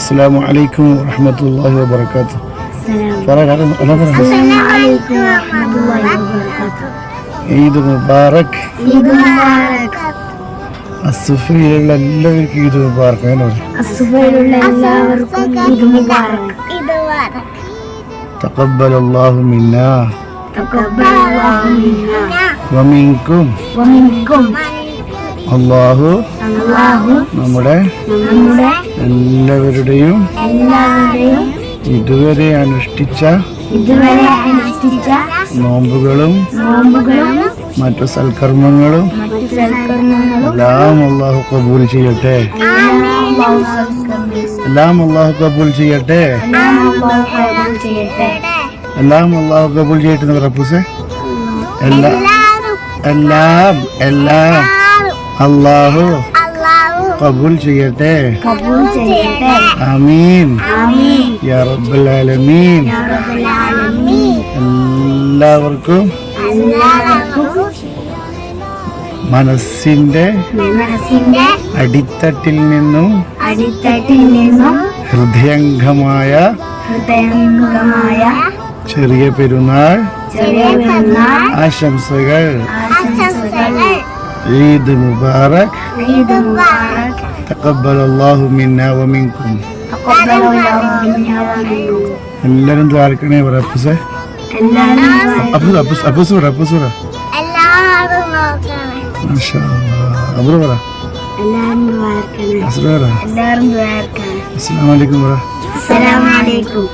അസ്സലാമു അലൈക്കും വറഹ്മത്തുള്ളാഹി വബറകാതുഹു. ഈദ് മുബാറക്. അസ്സുഫയിലുള്ള എല്ലാവർക്കും ഈദ് മുബാറക്. തഖബ്ബലല്ലാഹു മിന്നാ വമിൻകും. അല്ലാഹു നമ്മുടെ എല്ലാവരുടെയും ഇതുവരെ അനുഷ്ഠിച്ച നോമ്പുകളും മറ്റു സൽക്കർമ്മങ്ങളും എല്ലാം അല്ലാഹു കബൂൽ ചെയ്യട്ടെ. എല്ലാം അല്ലാഹു കബൂൽ ചെയ്യട്ടെ. എല്ലാം അല്ലാഹു കബൂൽ ചെയ്യട്ടെ. റബ്ബുസേ എല്ലാം അല്ലാഹു കബൂൽ ചെയ്യട്ടെ. ആമീൻ യാ റബ്ബൽ ആലമീൻ. എല്ലാവർക്കും മനസ്സിന്റെ അടിത്തട്ടിൽ നിന്നും ഹൃദയംഗമായ ചെറിയ പെരുന്നാൾ ആശംസകൾ. ഈദ് മുബാറക്. തഖബ്ബലല്ലാഹു മിന്നാ വമിൻകും. എല്ലാരും ദ്വാരക്കണേ. അപ്പൂസേ അപ്പൂസ് പറ. മാഷാ അല്ലാഹ്. അബ്രു പറ. അസ്സലാമു അലൈക്കും പറ. അസ്സലാമു അലൈക്കും.